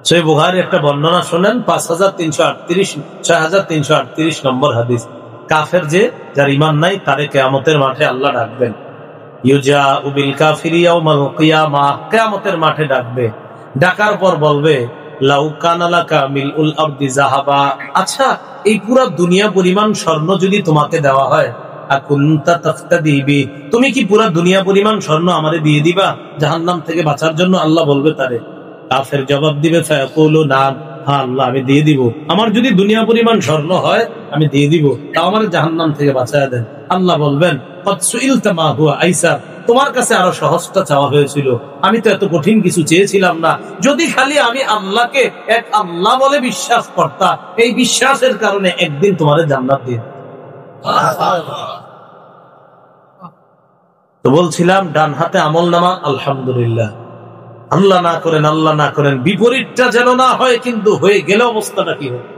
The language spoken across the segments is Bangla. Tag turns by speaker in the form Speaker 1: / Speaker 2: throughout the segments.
Speaker 1: সহিহ বুখারীর একটা বর্ণনা শুনেন, 6338 নম্বর হাদিস। কাফের যে, যার ইমান নাই, তারে কিয়ামতের মাঠে আল্লাহ ডাকবেন। ইউজাউ বিল কাফিরি ইয়াউমাল কিয়ামাহ, কিয়ামতের মাঠে ডাকবে। ডাকার পর বলবে, লাউ কানা লাকা মিলউল আরদি যাহাবা, আচ্ছা এই পুরো দুনিয়া পরিমাণ স্বর্ণ যদি তোমাকে দেওয়া হয়, আকুনতা তাফতাদিবি, তুমি কি পুরো দুনিয়া পরিমাণ স্বর্ণ আমারে দিয়ে দিবা জাহান্নাম থেকে বাঁচার জন্য? আল্লাহ বলবে তারে। কাফের জবাব দিবে, ফায়াকুলু নাম, হ্যাঁ আল্লাহ আমি দিয়ে দিব, আমার যদি দুনিয়া পরিমাণ স্বর্ণ হয় আমি দিয়ে দিব, তা আমার জাহান্নাম থেকে বাঁচায়া দেন। আল্লাহ বলবেন, কদ সুইলতা মা হুয়া আইসার, তোমার কাছে আরো সহজটা চাওয়া হয়েছিল, আমি তো এত কঠিন কিছু চেয়েছিলাম না। যদি খালি আমি আল্লাহকে এক আল্লাহ বলে বিশ্বাস করতাম, এই বিশ্বাসের কারণে একদিন তোমার জান্নাত দিয়ে। তো বলছিলাম ডান হাতে আমলনামা, আলহামদুলিল্লাহ। আল্লাহ না করেন, আল্লাহ না করেন বিপরীতটা যেন না হয়, কিন্তু হয়ে গেলে অবস্থাটা কি হবে?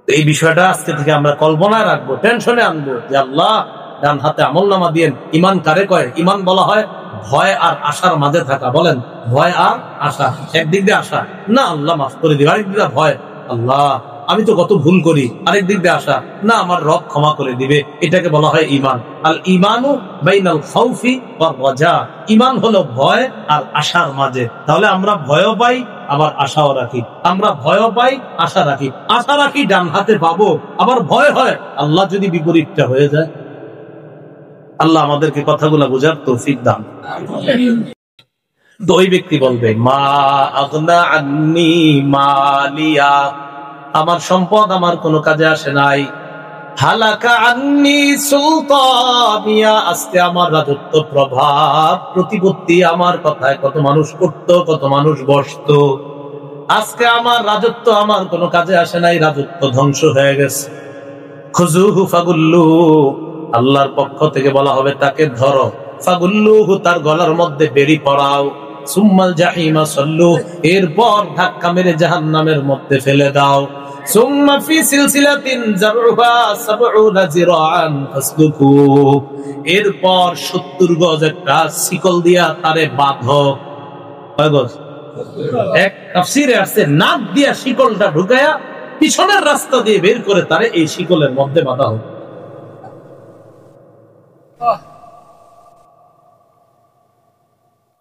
Speaker 1: এই বিষয়টা আজকে থেকে আমরা কল্পনায় রাখবো, টেনশনে আনবো যে আল্লাহ ডান হাতে আমলনামা দিয়েন। ইমান কারে কয়? ইমান বলা হয় ভয় আর আশার মাঝে থাকা। বলেন, ভয় আর আশা। একদিক দিয়ে আশা, না আল্লাহ মাফ করে দিবে, আরেক দিক দিয়ে ভয়, আল্লাহ আমি তো কত ভুল করি, আরেক দিক দিয়ে আশা, না আমার রব ক্ষমা করে দিবে। এটাকে বলা হয় ইমান। আল ইমানু বাইনাল খাউফি ওয়ার রাজা, ইমান হলো ভয় আর আশার মাঝে। তাহলে আমরা ভয়ও পাই আবার আশাও রাখি, আমরা ভয়ও পাই আশা রাখি। আশা রাখি ডান হাতে পাবো, আবার ভয় হয় আল্লাহ যদি বিপরীতটা হয়ে যায়। আল্লাহ আমাদেরকে কথাগুলা বোঝার তৌফিক দান। তো ওই ব্যক্তি বলবে, মা আগনা আন্নি মালিয়া, আমার সম্পদ আমার কোনো কাজে আসে নাই। হালাকা আন্নি সুলতানিয়া, আজকে আমার রাজত্ব প্রভাব প্রতিপত্তি আমার কথায় কত মানুষ করত, কত মানুষ বসত। আজকে আমার রাজত্ব আমার কোনো কাজে আসে নাই, রাজত্ব ধ্বংস হয়ে গেছে। খুজুহু ফাগুল্লুহু, আল্লাহর পক্ষ থেকে বলা হবে তাকে ধরো। ফাগুল্লুহু, তার গলার মধ্যে বেড়ি পড়াও। সুম্মাল জাহিমা সল্লু, এরপর ধাক্কা মেরে জাহান্নামের মধ্যে ফেলে দাও। সুম্মা ফি সিলসিলাতিন যারউহা ৭০ যিরাআন ফাসলুকু, এরপর ৭০ গজ একটা শিকল দিয়া তারে বাঁধো। কয় গজ? এক তাফসীরে আছে নাক দিয়া শিকলটা ঢুকায়া পিছনের রাস্তা দিয়ে বের করে তারে এই শিকলের মধ্যে বাঁধা হোক।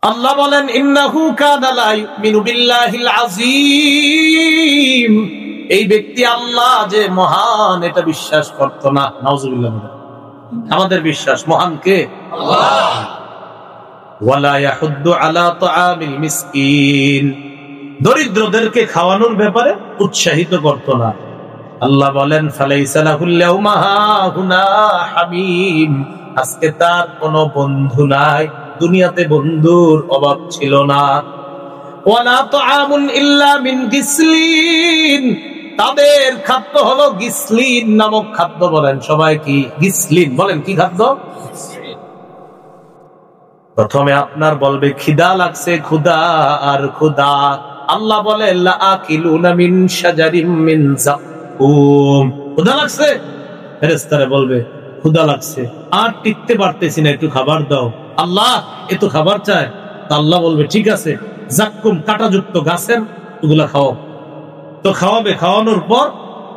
Speaker 1: আল্লাহ বলেন, ইন্নাহু কানা লা ইউমিনু বিল্লাহিল আযীম, এই ব্যক্তি আল্লাহ যে মহান এটা বিশ্বাস করত না। নাউযুবিল্লাহ। আমাদের বিশ্বাস মহান কে? আল্লাহ। ওয়ালা ইয়াহুদ্দু আলা তাআমিল মিসকিন, দরিদ্রদেরকে খাওয়ানোর ব্যাপারে উৎসাহিত করত না। আল্লাহ বলেন, ফালাইসা লাহুল ইয়াউমা হাহুনা হামীম, আজকে তার কোনো বন্ধু নাই, দুনিয়াতে বন্ধুর অভাব ছিল না। ওয়ালা তাআমুন ইল্লা মিন গিসলিন, তাদের খাদ্য হলো গিসলিন নামক খাদ্য। বলেন সবাই কি গিসলিন? বলেন কি খাদ্য? প্রথমে আপনার বলবে খিদা লাগছে, ক্ষুধা আর ক্ষুধা। আল্লাহ বলে লাআকিলুনা মিন শাজারিম মিন যাকুম, ক্ষুধা লাগছে। ফেরেশতারা বলবে ক্ষুধা লাগছে, আর টিকতে পারতেছি না, একটু খাবার দাও। আল্লাহ এত খাবার চায়। আল্লাহ বলবে ঠিক আছে, যাক্কুম কাঁটাযুক্ত গাছের ওগুলা খাও। তো খাওয়াবে, খাওয়ানোর পর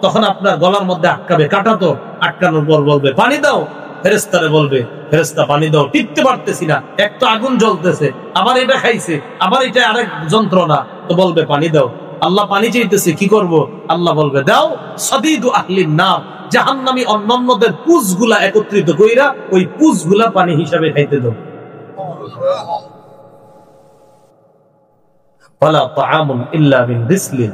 Speaker 1: তখন আপনার গলার মধ্যে আটকাবে, কাঁটা তো আটকানোর পর বলবে পানি দাও। ফেরেশতারা বলবে ফেরেশতা পানি দাও, টিকতে পারতেছি না, এক তো আগুন জ্বলতেছে, আবার এটা খাইছে, আবার এটা আরেক যন্ত্রণা, তো বলবে পানি দাও। আল্লাহ পানি চাইতেছে, কি করব? আল্লাহ বলবে দাও সাদিদু আহলিন নার, জাহান্নামী অন্যান্যদের পুঁজগুলা একত্রিত কইরা ওই পুঁজগুলা পানি হিসাবে খাইতে দাও। ওয়ালা তাআমুন ইল্লা মিন গিসলিন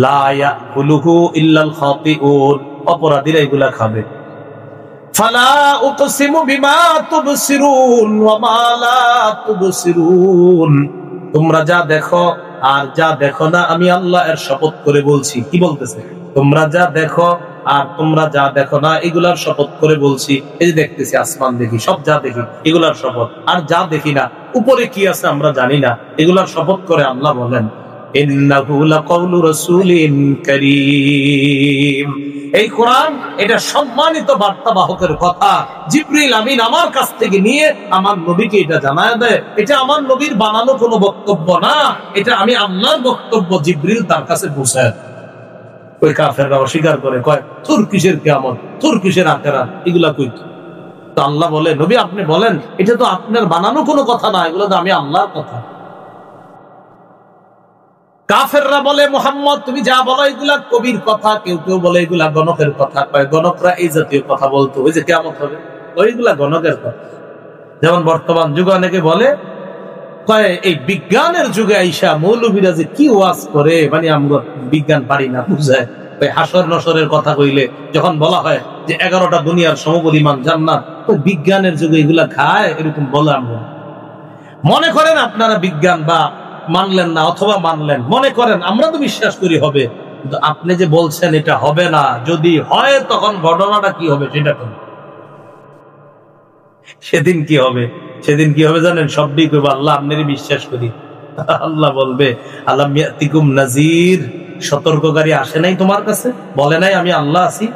Speaker 1: লা ইয়াকুলুহু ইল্লাল খাতিউন, অপরাধীরা এগুলা খাবে। ফালা উকসিমু বিমা তুবসিরুন ওয়া মা লা তুবসিরুন, তোমরা যা দেখো আর যা দেখো না, আমি আল্লাহ এর শপথ করে বলছি। কি বলতেছে? তোমরা যা দেখো আর তোমরা যা দেখো না, এগুলার শপথ করে বলছি। এই যে দেখতেছি, আসমান দেখি, সব যা দেখি এগুলার শপথ। আর যা দেখি না, উপরে কি আছে আমরা জানি না, এগুলার শপথ করে আল্লাহ বলেন ইন্নাহু লাকাউলু রাসূলিন কারীম, এই কোরআন এটা সম্মানিত বার্তাবাহকের কথা। জিবরিল আমিন আমার কাছ থেকে নিয়ে আমার নবীকে এটা জানায় দেয়। এটা আমার নবীর বানানো কোনো বক্তব্য না, এটা আমি আল্লাহর বক্তব্য জিবরিল তার কাছে পৌঁছায়। ওই কাফেররা অস্বীকার করে, কয় তোর কিসের কিয়ামত, তোর কিসের আখিরাত, এগুলা কইত। তো আল্লাহ বলে, নবী আপনি বলেন এটা তো আপনার বানানো কোনো কথা না, এগুলো তো আমি আল্লাহর কথা। কাফেররা বলে মুহাম্মদ তুমি যা বলো এগুলা কবির কথা, কেউ কেউ বলে এগুলা গণকের কথা। কয় গণকরা এই জাতীয় কথা বলতো, ওই যে কিয়ামত হবে, ওইগুলা গণকের কথা। যেমন বর্তমান যুগে অনেকে বলে, কয় এই বিজ্ঞানের যুগে আইসা মৌলবীরা যে কি ওয়াজ করে, মানে আমরা বিজ্ঞান পারি না বুঝায়। ওই হাসর নসরের কথা কইলে যখন বলা হয় যে 11টা দুনিয়ার সমপরিমাণ জান্নাত, তো বিজ্ঞানের যুগে এগুলা খায়, এরকম বলে। আমরা মনে করেন আপনারা বিজ্ঞান বা মানলেন না অথবা মানলেন, মনে করেন আমরা তো বিশ্বাস করি হবে, কিন্তু আপনি যে বলছেন এটা হবে না, যদি হয় তখন ঘটনাটা কি হবে সেটা কোন। সেদিন কি হবে, সেদিন কি হবে জানেন? সবই কইব আল্লাহ আপনারই বিশ্বাস করি। আল্লাহ বলবে আলাম ইয়াতিকুম নাযীর, সতর্ককারী আসে নাই তোমার কাছে, বলে নাই আমি আল্লাহ আছি,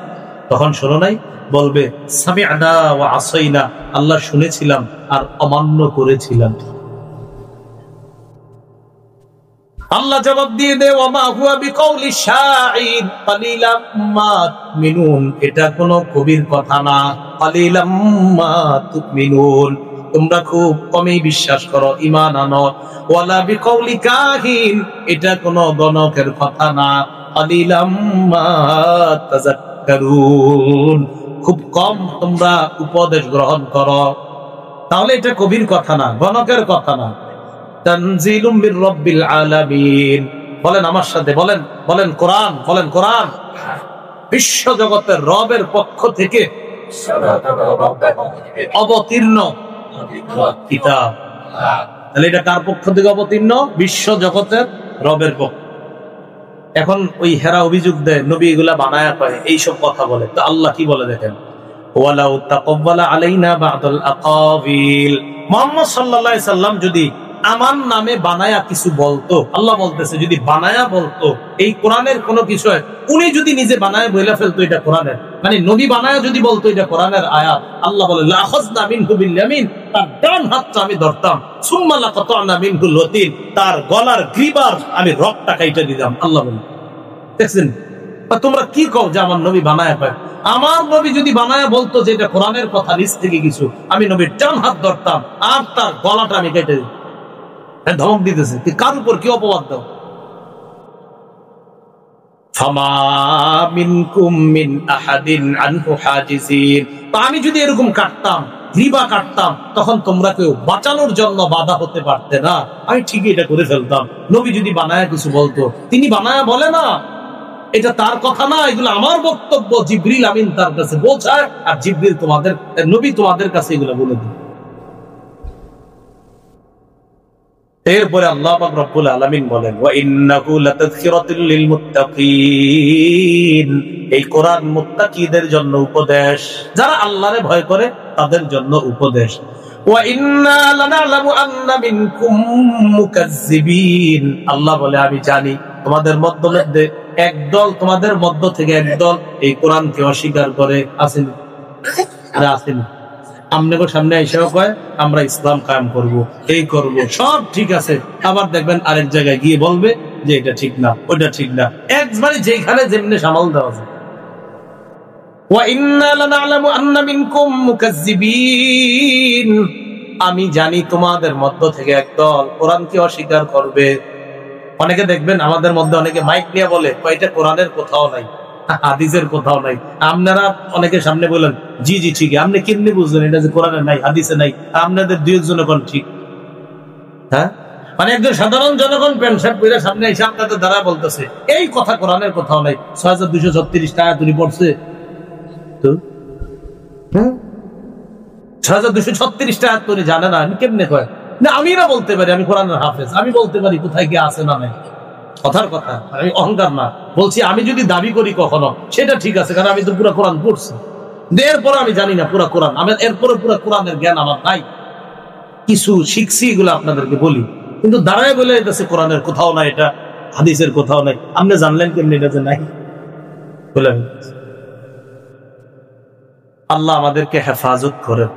Speaker 1: তখন শোনো নাই? বলবে সামি'না ওয়া আসাইনা, আল্লাহ শুনেছিলাম আর অমান্য করেছিলাম। আল্লাহ জবাব দিয়ে দে ওয়া মা হুয়া বিকাউলি শাঈর কালিলাম মা তুমিনুন, এটা কোনো কবির কথা না। কালিলাম মা তুমিনুন, তোমরা খুব কমই বিশ্বাস করো, ঈমান আনো। ওয়ালা বিকাউলি কাহিন, এটা কোনো গণকের কথা না। কালিলাম মা তাযাক্কারুন, খুব কম তোমরা উপদেশ গ্রহণ করো। তাহলে এটা কবির কথা না, গণকের কথা না। তানজিলুম মির রাব্বিল আলামিন, বলেন আমার সাথে, বলেন বলেন কোরআন, বলেন কোরআন বিশ্ব জগতের রবের পক্ষ থেকে অবতীর্ণ কিতাব। তাহলে এটা কার পক্ষ থেকে অবতীর্ণ? বিশ্ব জগতের রবের পক্ষ। এখন ওই হেরা অভিযোগ দেয় নবী এগুলা বানায়া পায়, এইসব কথা বলে। তো আল্লাহ কি বলে দেখেন, ওয়ালাউ তাকাব্বালা আলাইনা বা'দাল আকাবিল, মুহাম্মদ সাল্লাল্লাহু আলাইহি সাল্লাম যদি আমার নামে বানায়া কিছু বলতো, আল্লাহ বলতেছে যদি বানায়া বলতো এই কোরআনের কোনো বিষয়, উনি যদি নিজে বানায়া বইলা ফেলতো এটা কোরআনের, মানে নবী বানায়া যদি বলতো এটা কোরআনের আয়াত, আল্লাহ বলে লাখাযনা মিনহু বিল ইয়ামিন, তার ডান হাতটা আমি ধরতাম, সুম্মা লাকাতা'না মিনহুল ওয়াতিন, তার গলার গ্রীবার আমি রগটা কাইটা দিতাম। আল্লাহ বলে, দেখছেন তোমরা কি কও যে আমার নবী বানায়া পায়? আমার নবী যদি বানায়া বলতো যে এটা কোরআনের কথা নিজ থেকে কিছু, আমি নবীর ডান হাত ধরতাম আর তার গলাটা আমি কেটে দিতাম। ধমক দিতেছে, কার উপর কি অপবাদ দাও? ফামা মিনকুম মিন আহাদিন আনহু হাজিজিন, তো আমি যদি এরকম কাটতাম, গ্রীবা কাটতাম, তখন তোমরা কেউ বাঁচানোর জন্য বাধা হতে পারতে না। আমি ঠিকই এটা করে ফেলতাম। নবী যদি বানায়া কিছু বলতো, তিনি বানায়া বলে না, এটা তার কথা না, এগুলো আমার বক্তব্য। জিবরিল আমিন তার কাছে পৌঁছায়, আর জিবরিল তোমাদের, নবী তোমাদের কাছে এগুলো বলে দেয়। এরপরে আল্লাহ পাক রব্বুল আলামিন বলেন ওয়া ইন্নাহু লাতাযকিরাতুল লিল মুত্তাকিন, এই কোরআন মুত্তাকিদের জন্য উপদেশ, যারা আল্লাহরে ভয় করে তাদের জন্য উপদেশ। ওয়া ইন্না লানা'লামু আন্না মিনকুম মুকাজ্জিবিন, আল্লাহ বলে আমি জানি তোমাদের মধ্যে একদল, তোমাদের মধ্য থেকে একদল এই কোরআনকে অস্বীকার করে। আসেন আসেন আপনাদের সামনে এসেও কয় আমরা ইসলাম কায়েম করব, এই করব, সব ঠিক আছে, আবার দেখবেন আরেক জায়গায় গিয়ে বলবে যে এটা ঠিক না, ওটা ঠিক না। একবারে যেখানে যেমনি সামাল দেওয়া যায়। ওয়া ইন্না লানা'লামু আন্না মিনকুম মুকাজ্জিবিন, আমি জানি তোমাদের মধ্য থেকে একদল কোরআনকে অস্বীকার করবে। অনেকে দেখবেন আমাদের মধ্যে অনেকে মাইক নিয়ে বলে এটা কোরআনের কোথাও নাই, হাদিসের কোথাও নাই। আপনারা অনেকের সামনে বলেন জি জি ঠিক, আপনি কেমনি বুঝলেন এটা যে কোরআনে নাই, হাদিসে নাই? আপনাদের দুই একজন এখন ঠিক, হ্যাঁ, মানে একজন সাধারণ জনগণ প্যান্ট শার্ট পরে সামনে এসে আপনাদের দ্বারা বলতেছে এই কথা কোরআনের কোথাও নাই। 6236 আয়াত উনি পড়ছে, তো 6236 আয়াত উনি জানে না, আমি কেমনে কয় না? আমি না বলতে পারি আমি কোরআনের হাফেজ, আমি বলতে পারি কোথায় কি আছে না নাই, কথার কথা, আমি অহংকার না বলছি। আমি যদি দাবি করি কখনো সেটা ঠিক আছে, কারণ আমি তো পুরো কোরআন পড়ছি, এরপরে আমি জানি না পুরো কোরআন, আমি এরপরে পুরো কোরআনের জ্ঞান আমার নাই, কিছু শিখছি এগুলো আপনাদেরকে বলি, কিন্তু দাঁড়ায় বলে এটা কোরআনের কোথাও নাই, এটা হাদিসের কোথাও নাই। আপনি জানলেন কেমনি এটা যে নাই? বলে আল্লাহ আমাদেরকে হেফাজত করেন।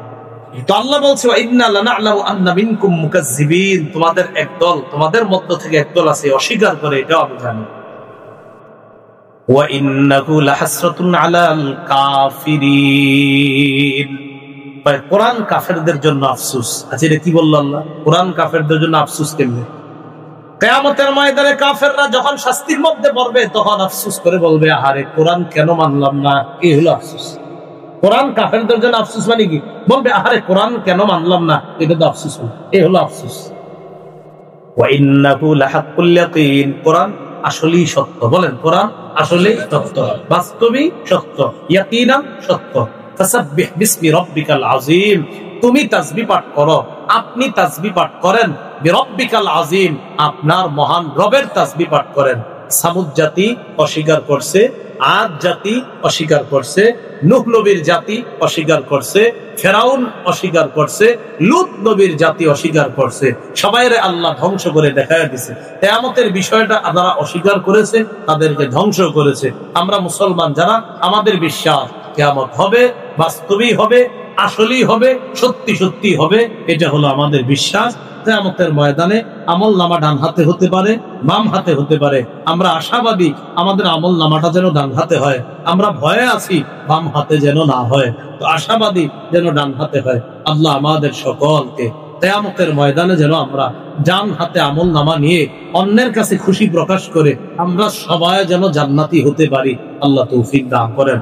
Speaker 1: তো আল্লাহ বলছে ইন্না লানা'লামু আন্না মিনকুম মুকাজ্জিবিন, তোমাদের একদল, তোমাদের মধ্য থেকে একদল আছে অস্বীকার করে, এটাও আমি জানি। ওয়া ইন্নাহু লাহাসরাতুন আলাল কাফিরিন, কোরআন কাফেরদের জন্য আফসোস। আচ্ছা এটা কি বলল আল্লাহ? কোরআন কাফেরদের জন্য আফসোস কেমনে? কিয়ামতের ময়দানে কাফেররা যখন শাস্তির মধ্যে পড়বে তখন আফসোস করে বলবে, আহারে কোরআন কেন মানলাম না। এই হলো আফসোস। কোরআন কাফেরদের জন্য আফসোস মানে কি? বলবে আহারে কোরআন কেন মানলাম না, এটা তো আফসোস। এই হলো আফসোস। ওয়া ইন্নাহু লাহাক্কুল ইয়াকিন, কোরআন আসলেই সত্য। বলেন কোরআন আসলেই সত্য, বাস্তবিক সত্য, ইয়াকিনান সত্য। ফাসাব্বিহ বিসমি রাব্বিকাল আযীম, তুমি তাসবিহ পাঠ করো, আপনি তাসবিহ পাঠ করেন। বিরাব্বিকাল আযীম, আপনার মহান রবের তাসবিহ পাঠ করেন। সামুদ জাতি অস্বীকার করছে, আদ জাতি অস্বীকার করছে, নূহ নবীর জাতি অস্বীকার করছে, ফেরাউন অস্বীকার করছে, লূত নবীর জাতি অস্বীকার করছে। সবাইরে আল্লাহ ধ্বংস করে দেখায় দিছে। কিয়ামতের বিষয়টা যারা অস্বীকার করেছে তাদেরকে ধ্বংস করেছে। আমরা মুসলমান যারা, আমাদের বিশ্বাস কিয়ামত হবে, বাস্তবিক হবে, আসলেই হবে, সত্যি সত্যি হবে, এটা হলো আমাদের বিশ্বাস। কিয়ামতের ময়দানে আমল নামা ডান হাতে হতে পারে, বাম হাতে হতে পারে। আমরা আশাবাদী আমাদের আমল নামাটা যেন ডান হাতে হয়। আমরা ভয়ে আছি বাম হাতে যেন না হয়, তো আশাবাদী যেন ডান হাতে হয়। আল্লাহ আমাদের সকলকে কিয়ামতের ময়দানে যেন আমরা ডান হাতে আমল নামা নিয়ে অন্যের কাছে খুশি প্রকাশ করে আমরা সবাই যেন জান্নাতি হতে পারি। আল্লাহ তৌফিক দান করেন।